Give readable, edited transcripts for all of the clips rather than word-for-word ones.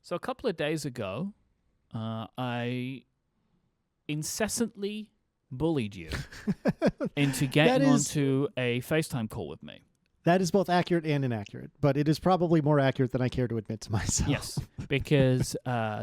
So a couple of days ago, I incessantly bullied you into getting onto a FaceTime call with me. That is both accurate and inaccurate, but it is probably more accurate than I care to admit to myself. Yes, because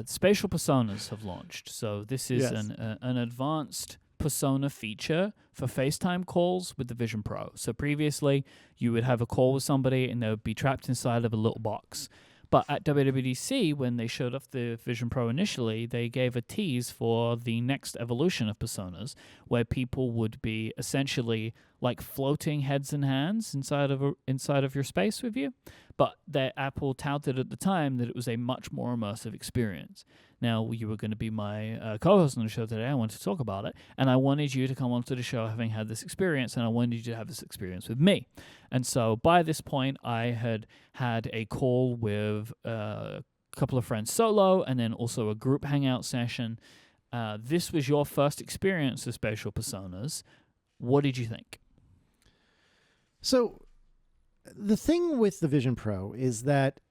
Spatial Personas have launched. So this is an advanced persona feature for FaceTime calls with the Vision Pro. So previously, you would have a call with somebody and they would be trapped inside of a little box. But at WWDC, when they showed off the Vision Pro initially, they gave a tease for the next evolution of personas, where people would be essentially like floating heads and hands inside of your space with you. But Apple touted at the time that it was a much more immersive experience. Now, you were going to be my co-host on the show today. I wanted to talk about it, and I wanted you to come onto the show having had this experience, and I wanted you to have this experience with me. And so by this point, I had a call with a couple of friends solo, and then also a group hangout session. This was your first experience of Spatial Personas. What did you think? So the thing with the Vision Pro is that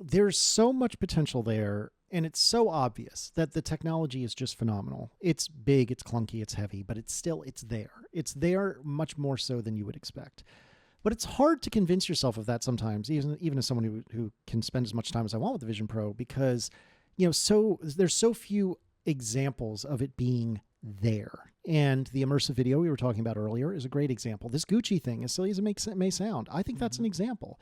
there's so much potential there, and it's so obvious that the technology is just phenomenal. It's big, it's clunky, it's heavy, but it's there. It's there much more so than you would expect. But it's hard to convince yourself of that sometimes, even as someone who can spend as much time as I want with the Vision Pro, because there's so few examples of it being there. And the immersive video we were talking about earlier is a great example. This Gucci thing, as silly as it may sound, I think that's an example.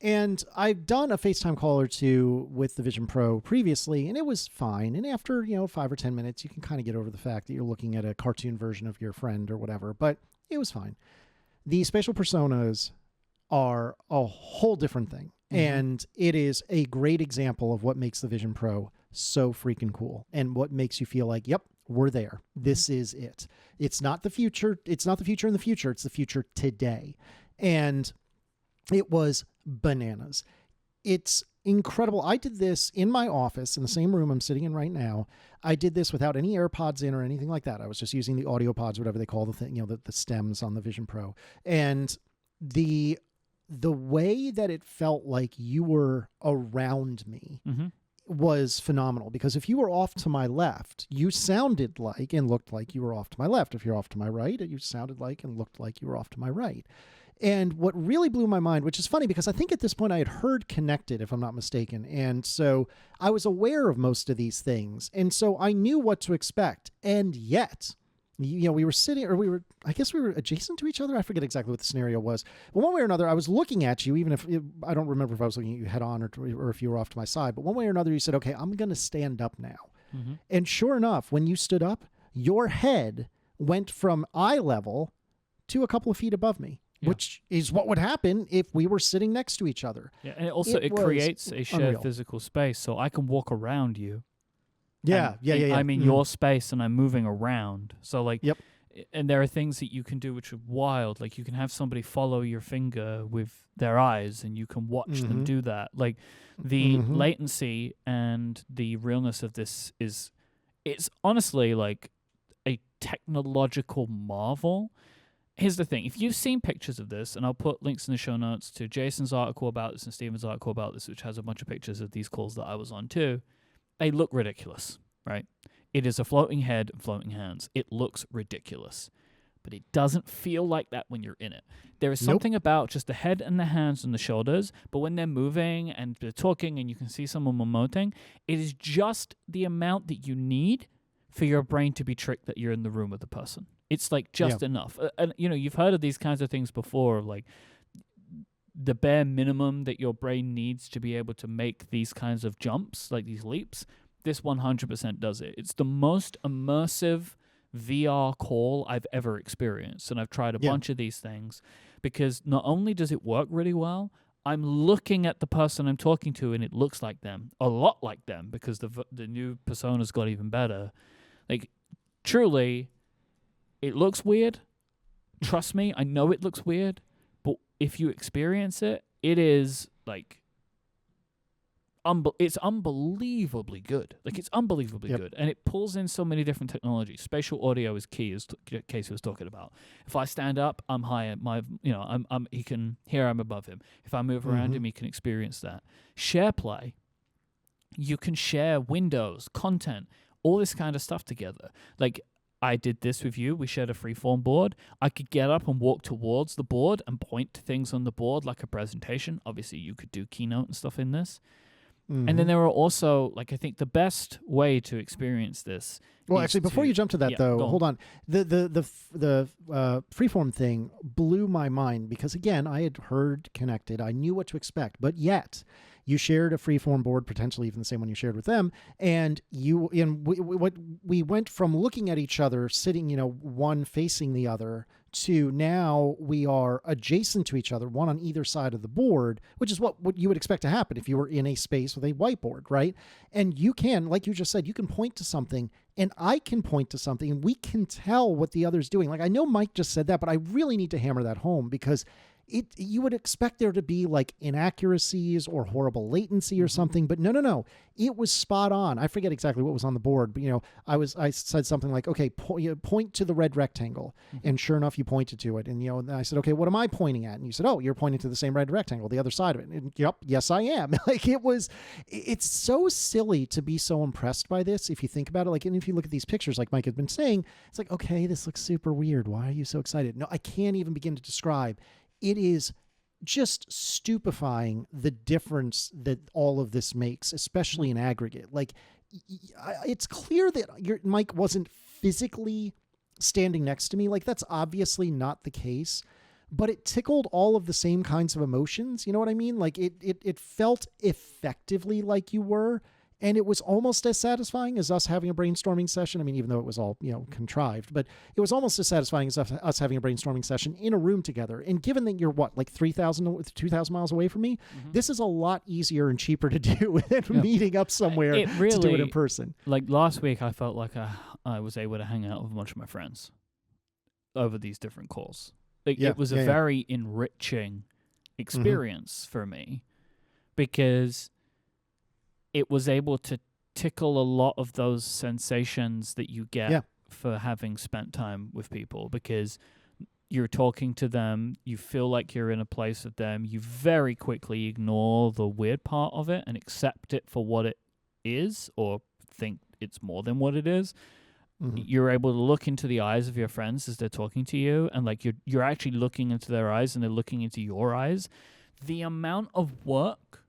And I've done a FaceTime call or two with the Vision Pro previously, and it was fine. And after 5 or 10 minutes, you can kind of get over the fact that you're looking at a cartoon version of your friend or whatever, but it was fine. The Spatial Personas are a whole different thing. And it is a great example of what makes the Vision Pro so freaking cool and what makes you feel like, yep, we're there. This is it. It's not the future. It's not the future in the future. It's the future today. And it was bananas. It's incredible. I did this in my office in the same room I'm sitting in right now. I did this without any AirPods in or anything like that. I was just using the audio pods, whatever they call the thing, the stems on the Vision Pro. And the way that it felt like you were around me was phenomenal, because if you were off to my left, you sounded like and looked like you were off to my left. If you're off to my right, you sounded like and looked like you were off to my right. And what really blew my mind, which is funny because I think at this point I had heard Connected, if I'm not mistaken. And so I was aware of most of these things. And so I knew what to expect. And yet, we were sitting, or I guess we were adjacent to each other. I forget exactly what the scenario was. But one way or another, I was looking at you, even if I don't remember if I was looking at you head on or if you were off to my side. But one way or another, you said, okay, I'm going to stand up now. And sure enough, when you stood up, your head went from eye level to a couple of feet above me. Yeah. Which is what would happen if we were sitting next to each other. Yeah, and it creates a shared physical space, so I can walk around you. Yeah. I'm in your space, and I'm moving around. So, and there are things that you can do which are wild. Like, you can have somebody follow your finger with their eyes, and you can watch them do that. Like, the latency and the realness of this it's honestly like a technological marvel. Here's the thing. If you've seen pictures of this, and I'll put links in the show notes to Jason's article about this and Steven's article about this, which has a bunch of pictures of these calls that I was on too, they look ridiculous, right? It is a floating head and floating hands. It looks ridiculous, but it doesn't feel like that when you're in it. There is something about just the head and the hands and the shoulders, but when they're moving and they're talking and you can see someone emoting, it is just the amount that you need for your brain to be tricked that you're in the room with the person. It's like just enough. And you've heard of these kinds of things before, like the bare minimum that your brain needs to be able to make these kinds of jumps, like these leaps. This 100% does it. It's the most immersive VR call I've ever experienced. And I've tried a bunch of these things because not only does it work really well, I'm looking at the person I'm talking to and it looks like them, a lot like them, because the new personas got even better. Like, truly, it looks weird. Trust me, I know it looks weird, but if you experience it, it is like it's unbelievably good. Like, it's unbelievably good, and it pulls in so many different technologies. Spatial audio is key, as Casey was talking about. If I stand up, I'm higher. He can hear I'm above him. If I move around him, he can experience that. SharePlay You can share windows, content, all this kind of stuff together. Like, I did this with you. We shared a freeform board. I could get up and walk towards the board and point to things on the board like a presentation. Obviously, you could do Keynote and stuff in this. Mm-hmm. And then there are also, like, I think the best way to experience this. Well, actually, before you jump to that, though, hold on. The freeform thing blew my mind because, again, I had heard Connected. I knew what to expect, but yet you shared a freeform board, potentially even the same one you shared with them, and we went from looking at each other, sitting, one facing the other, to now we are adjacent to each other, one on either side of the board, which is what you would expect to happen if you were in a space with a whiteboard, right? And you can, like you just said, you can point to something and I can point to something and we can tell what the other's doing. Like, I know Myke just said that, but I really need to hammer that home because you would expect there to be like inaccuracies or horrible latency or something, but no. It was spot on. I forget exactly what was on the board, but I said something like, okay, point to the red rectangle. And sure enough, you pointed to it. And, and I said, okay, what am I pointing at? And you said, oh, you're pointing to the same red rectangle, the other side of it. And yep, yes, I am. Like, it's so silly to be so impressed by this. If you think about it, like, and if you look at these pictures, like Myke had been saying, it's like, okay, this looks super weird. Why are you so excited? No, I can't even begin to describe. It is just stupefying the difference that all of this makes, especially in aggregate. Like, it's clear that Myke wasn't physically standing next to me. Like, that's obviously not the case, but it tickled all of the same kinds of emotions. You know what I mean? Like, it felt effectively like you were. And it was almost as satisfying as us having a brainstorming session. I mean, even though it was all, contrived, but it was almost as satisfying as us having a brainstorming session in a room together. And given that you're 2,000 miles away from me, this is a lot easier and cheaper to do than meeting up somewhere to do it in person. Like last week, I felt like I was able to hang out with a bunch of my friends over these different calls. Like, it was a very enriching experience for me because it was able to tickle a lot of those sensations that you get for having spent time with people, because you're talking to them, you feel like you're in a place with them, you very quickly ignore the weird part of it and accept it for what it is, or think it's more than what it is. You're able to look into the eyes of your friends as they're talking to you, and like you're actually looking into their eyes and they're looking into your eyes. The amount of work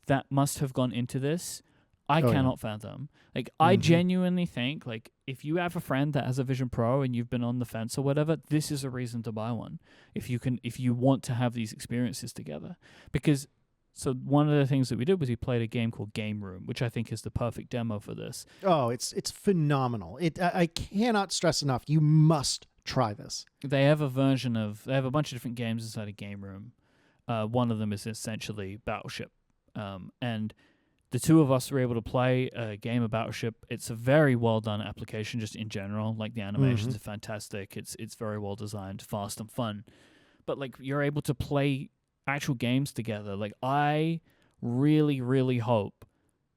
that must have gone into this, I cannot fathom. Like, I genuinely think, like, if you have a friend that has a Vision Pro and you've been on the fence or whatever, this is a reason to buy one. If you want to have these experiences together. Because, so one of the things that we did was we played a game called Game Room, which I think is the perfect demo for this. Oh, it's phenomenal. I cannot stress enough. You must try this. They have a bunch of different games inside a Game Room. One of them is essentially Battleship. And the two of us were able to play a game of Battleship. It's a very well done application, just in general. Like, the animations are fantastic. It's very well designed, fast and fun. But like, you're able to play actual games together. Like, I really, really hope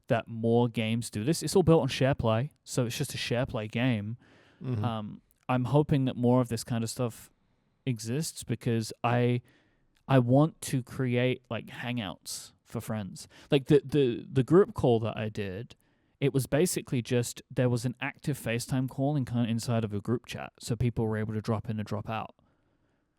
that more games do this. It's all built on SharePlay, so it's just a SharePlay game. I'm hoping that more of this kind of stuff exists because I want to create like hangouts for friends. Like the group call that I did, it was basically just, there was an active FaceTime call inside of a group chat, so people were able to drop in and drop out.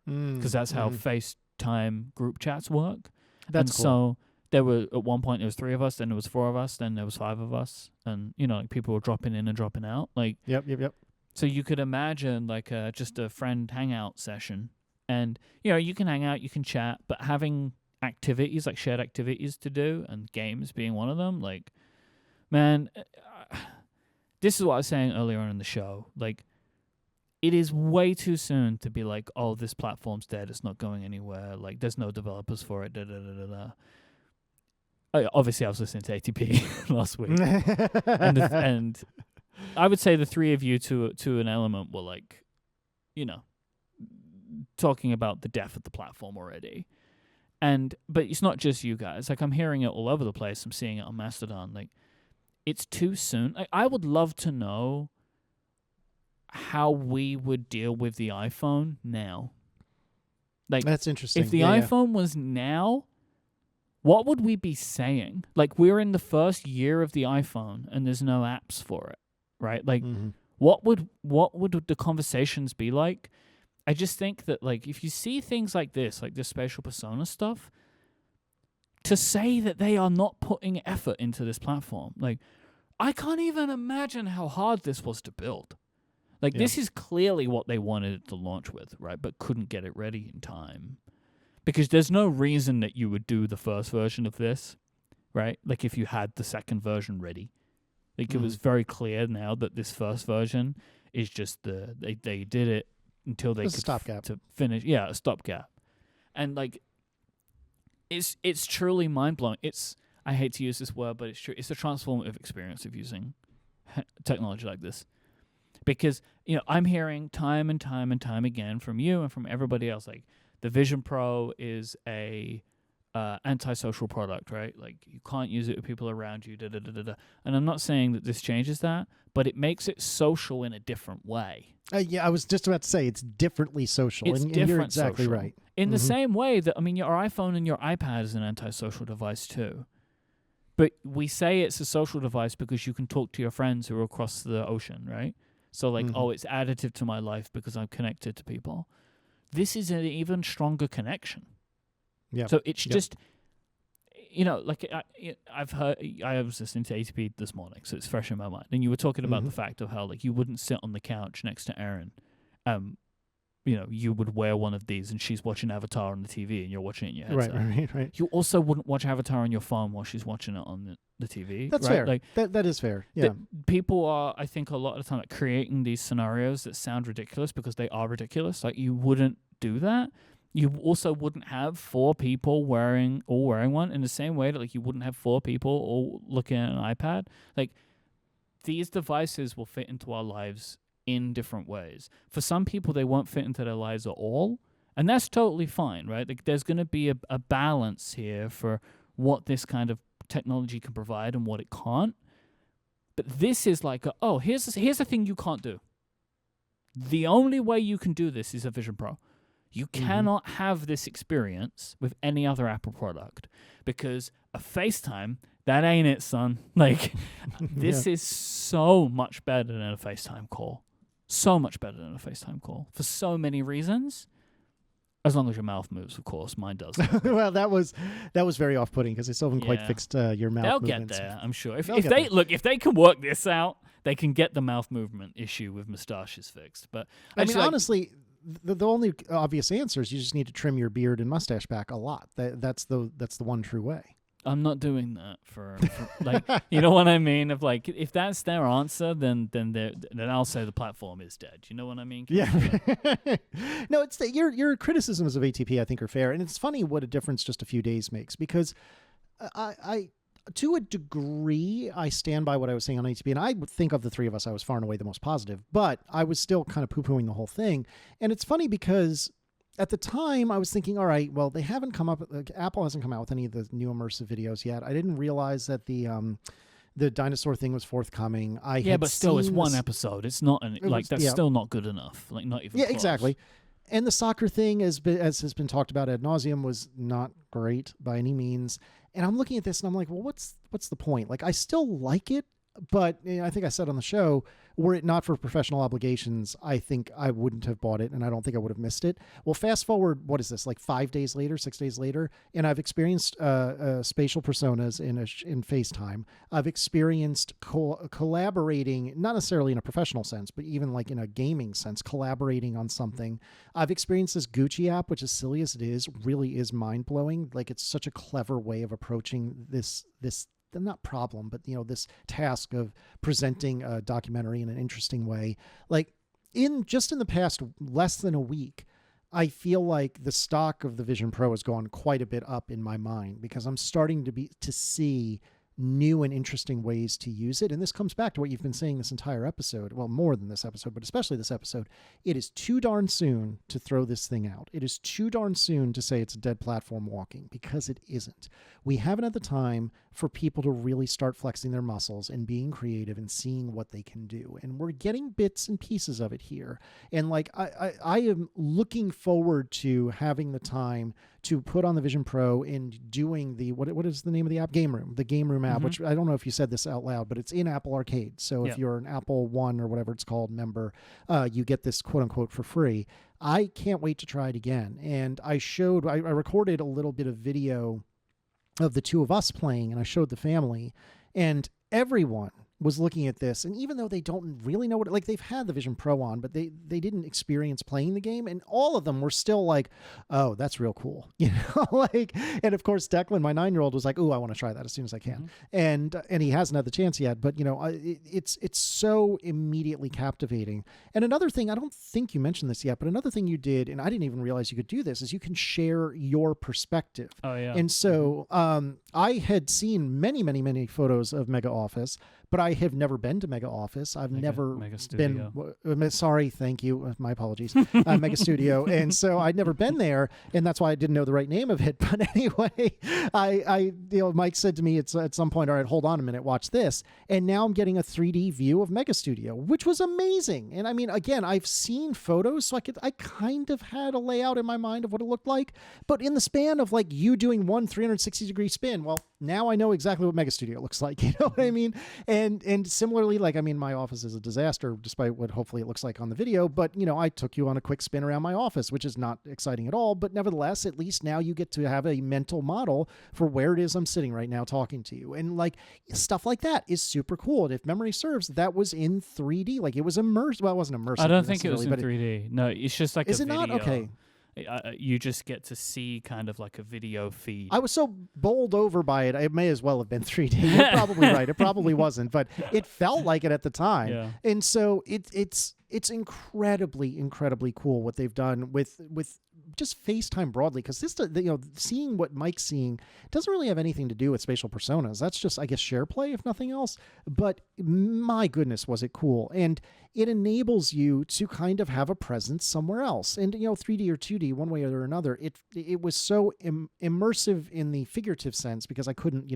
Because that's how FaceTime group chats work. That's cool. So there were, at one point, there was 3 of us, then there was 4 of us, then there was 5 of us, and like, people were dropping in and dropping out. Like, yep. So you could imagine like just a friend hangout session, and you can hang out, you can chat, but having activities, like shared activities to do, and games being one of them, like, man, this is what I was saying earlier on in the show. Like, it is way too soon to be like, oh, this platform's dead, it's not going anywhere, like, there's no developers for it, Obviously, I was listening to ATP last week, and I would say the 3 of you to an element were like, talking about the death of the platform already. But it's not just you guys. Like, I'm hearing it all over the place. I'm seeing it on Mastodon. Like, it's too soon. Like, I would love to know how we would deal with the iPhone now. Like, that's interesting. If the iPhone was now, what would we be saying? Like, we're in the first year of the iPhone and there's no apps for it, right? Like, what would the conversations be like? I just think that, like, if you see things like this spatial persona stuff, to say that they are not putting effort into this platform, like, I can't even imagine how hard this was to build. Like, this is clearly what they wanted it to launch with, right? But couldn't get it ready in time. Because there's no reason that you would do the first version of this, right? Like, if you had the second version ready. Like, it was very clear now that this first version is just they did it until they could stopgap to finish. Yeah, a stopgap. And, like, it's truly mind-blowing. I hate to use this word, but it's true. It's a transformative experience of using technology like this. Because, you know, I'm hearing time and time and time again from you and from everybody else, like, the Vision Pro is a antisocial product, right? Like, you can't use it with people around you, da-da-da-da-da. And I'm not saying that this changes that, but it makes it social in a different way. Yeah, I was just about to say it's differently social. It's and different you're exactly social. right. In the same way that, I mean, your iPhone and your iPad is an antisocial device too. But we say it's a social device because you can talk to your friends who are across the ocean, right? So, like, it's additive to my life because I'm connected to people. This is an even stronger connection. Yeah. So it's just, you know, like, I was listening to ATP this morning, so it's fresh in my mind. And you were talking about the fact of how, like, you wouldn't sit on the couch next to Erin. You know, you would wear one of these and she's watching Avatar on the TV and you're watching it in your headset. Right. You also wouldn't watch Avatar on your phone while she's watching it on the TV. That's right? fair. Like, that is fair. Yeah. People are, I think, a lot of the time, like, creating these scenarios that sound ridiculous because they are ridiculous. Like, you wouldn't do that. You also wouldn't have 4 people wearing one in the same way that, like, you wouldn't have 4 people all looking at an iPad. Like, these devices will fit into our lives in different ways. For some people, they won't fit into their lives at all, and that's totally fine, right? Like, there's going to be a balance here for what this kind of technology can provide and what it can't. But this is like, here's a thing you can't do. The only way you can do this is a Vision Pro. You cannot have this experience with any other Apple product because a FaceTime, that ain't it, son. Like, this is so much better than a FaceTime call. So much better than a FaceTime call for so many reasons. As long as your mouth moves, of course. Mine does. Well, that was very off-putting because they still haven't quite fixed your mouth movements. They'll get there, I'm sure. If they can work this out, they can get the mouth movement issue with mustaches fixed. But I mean, honestly, the only obvious answer is you just need to trim your beard and mustache back a lot. That's the one true way. I'm not doing that for like, you know what I mean? Of, like, if that's their answer, then I'll say the platform is dead. You know what I mean? Yeah. No, it's your criticisms of ATP, I think, are fair, and it's funny what a difference just a few days makes because I to a degree, I stand by what I was saying on ATP, and I would think of the three of us, I was far and away the most positive, but I was still kind of poo-pooing the whole thing. And it's funny because at the time I was thinking, all right, well, they haven't come up, Apple hasn't come out with any of the new immersive videos yet. I didn't realize that the dinosaur thing was forthcoming. But still, it's one episode. It's not that's still not good enough. Like, not even close. Exactly. And the soccer thing, as has been talked about ad nauseum, was not great by any means. And I'm looking at this and I'm like, well, what's the point? Like, I still like it, but I think I said on the show, were it not for professional obligations, I think I wouldn't have bought it, and I don't think I would have missed it. Well, fast forward, what is this, like 5 days later, 6 days later, and I've experienced spatial personas in FaceTime. I've experienced collaborating, not necessarily in a professional sense, but even like in a gaming sense, collaborating on something. I've experienced this Gucci app, which, as silly as it is, really is mind-blowing. Like, it's such a clever way of approaching this not problem, but, you know, this task of presenting a documentary in an interesting way. Like, in the past less than a week, I feel like the stock of the Vision Pro has gone quite a bit up in my mind because I'm starting to see new and interesting ways to use it. And this comes back to what you've been saying this entire episode. Well, more than this episode, but especially this episode. It is too darn soon to throw this thing out. It is too darn soon to say it's a dead platform walking, because it isn't. We haven't had the time for people to really start flexing their muscles and being creative and seeing what they can do. And we're getting bits and pieces of it here. And like, I am looking forward to having the time to put on the Vision Pro and doing the, what is the name of the app? Game Room, the Game Room app, which I don't know if you said this out loud, but it's in Apple Arcade. So if you're an Apple One or whatever it's called member, you get this quote unquote for free. I can't wait to try it again. And I recorded a little bit of video of the two of us playing, and I showed the family, and everyone was looking at this, and even though they don't really know what, like, they've had the Vision Pro on, but they didn't experience playing the game, and all of them were still like, oh, that's real cool, like, and of course Declan, my 9-year-old, was like, oh, I want to try that as soon as I can, and he hasn't had the chance yet, but it's so immediately captivating. And another thing, I don't think you mentioned this yet, but another thing you did, and I didn't even realize you could do this, is you can share your perspective. Oh yeah. And so I had seen many photos of Mega Office, but I have never been to Mega Office. I've never been. Sorry, thank you. My apologies. Mega Studio, and so I'd never been there, and that's why I didn't know the right name of it. But anyway, Myke said to me at some point, "All right, hold on a minute, watch this." And now I'm getting a 3D view of Mega Studio, which was amazing. And I mean, again, I've seen photos, so I kind of had a layout in my mind of what it looked like. But in the span of like you doing one 360-degree spin, well, now I know exactly what Mega Studio looks like. You know what I mean? And similarly, like, I mean, my office is a disaster, despite what hopefully it looks like on the video. But, I took you on a quick spin around my office, which is not exciting at all. But nevertheless, at least now you get to have a mental model for where it is I'm sitting right now talking to you. And like stuff like that is super cool. And if memory serves, that was in 3D. Like it was immersive. Well, it wasn't immersive. I don't think it was in 3D. No, it's just like is a it video. not? Okay. You just get to see kind of like a video feed. I was so bowled over by it. It may as well have been 3D. You're probably right. It probably wasn't, but it felt like it at the time. Yeah. And so it's incredibly cool what they've done with just FaceTime broadly, because this, seeing what Myke's seeing doesn't really have anything to do with spatial personas. That's just, I guess, share play, if nothing else. But my goodness, was it cool. And it enables you to kind of have a presence somewhere else. And, 3D or 2D, one way or another, it was so immersive in the figurative sense, because I couldn't,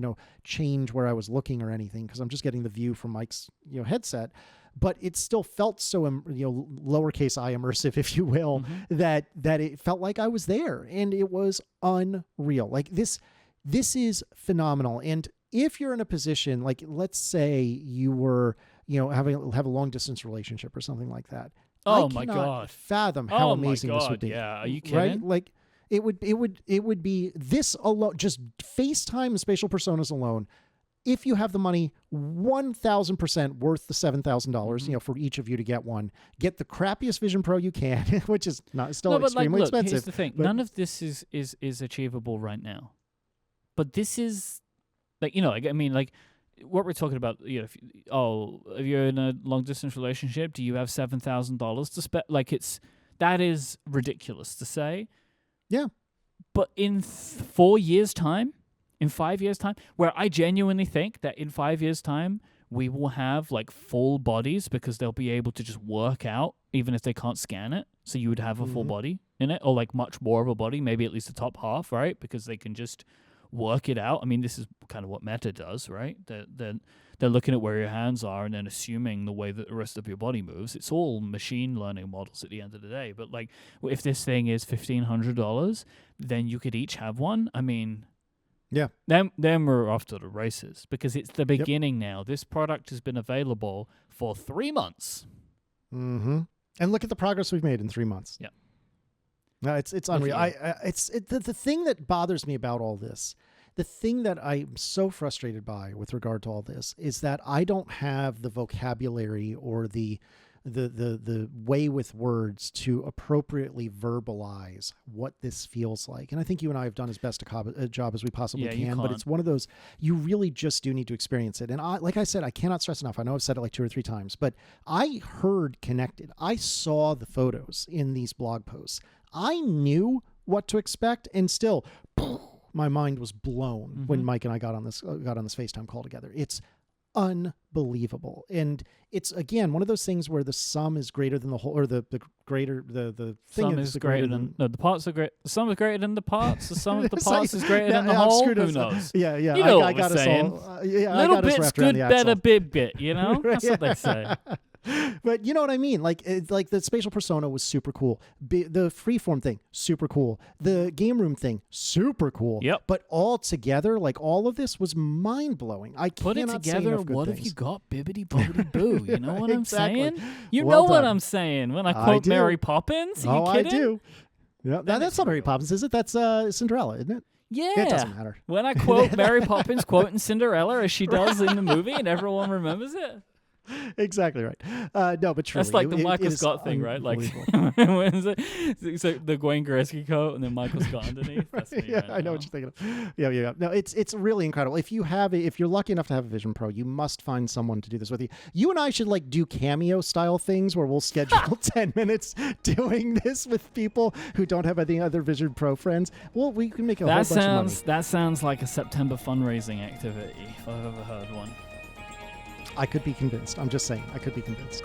change where I was looking or anything, because I'm just getting the view from Myke's, headset. But it still felt so, lowercase I immersive, if you will, that it felt like I was there, and it was unreal. Like this is phenomenal. And if you're in a position, like let's say you were, have a long distance relationship or something like that. Oh my God! Fathom how amazing this would be. Yeah, are you kidding? Right? Like it would be this alone, just FaceTime and spatial personas alone. If you have the money, 1,000% worth the $7,000, for each of you to get one. Get the crappiest Vision Pro you can, which is still extremely expensive. Here's the thing: none of this is achievable right now. But this is, like, I mean, like what we're talking about. If you're in a long distance relationship, do you have $7,000 to spend? Like, that is ridiculous to say. Yeah, but in 4 years' time. In 5 years' time, where I genuinely think that in 5 years' time, we will have like full bodies, because they'll be able to just work out even if they can't scan it. So you would have a full body in it, or like much more of a body, maybe at least the top half, right? Because they can just work it out. I mean, this is kind of what Meta does, right? They're looking at where your hands are and then assuming the way that the rest of your body moves. It's all machine learning models at the end of the day. But like, if this thing is $1,500, then you could each have one. I mean... Yeah. Then we're off to the races, because it's the beginning now. This product has been available for 3 months. Mm-hmm. And look at the progress we've made in 3 months. Yeah. No, it's unreal. The thing that bothers me about all this, the thing that I'm so frustrated by with regard to all this, is that I don't have the vocabulary or the way with words to appropriately verbalize what this feels like. And I think you and I have done as best a job as we possibly can, but it's one of those, you really just do need to experience it. And like I said, I cannot stress enough. I know I've said it like 2 or 3 times, but I heard connected. I saw the photos in these blog posts. I knew what to expect, and still my mind was blown when Myke and I got on this FaceTime call together. It's unbelievable. And it's, again, one of those things where the sum is greater than the whole, or the thing is greater than the parts are great. The sum is greater than the parts. The sum of the parts is greater than the whole. Who knows? Yeah. You know I what we're saying. All, Little bit's good, better, big bit. That's what they say. But you know what I mean? Like, like the spatial persona was super cool. The freeform thing, super cool. The game room thing, super cool. Yep. But all together, like all of this was mind blowing. I put it cannot say together. enough good What things. have you got? Bibbidi bobbidi boo. You know what I'm Exactly. saying? You Well know what done. I'm saying when I quote do. Mary Poppins. Are you kidding? I do. Yeah, that's not Mary Poppins, is it? That's Cinderella, isn't it? Yeah. It doesn't matter. When I quote Mary Poppins quoting Cinderella as she does in the movie, and everyone remembers it. Exactly right. No, but truly, That's like the it Michael is Scott thing, right? Like, unbelievable. when is it? It's like the Wayne Gretzky coat and then Michael Scott underneath. That's me Yeah, right I know now. what you're thinking of. Yeah. No, it's really incredible. If you're lucky enough to have a Vision Pro, you must find someone to do this with you. You and I should like do cameo style things where we'll schedule 10 minutes doing this with people who don't have any other Vision Pro friends. Well, we can make a whole bunch of money. That sounds like a September fundraising activity if I've ever heard one. I could be convinced. I'm just saying, I could be convinced.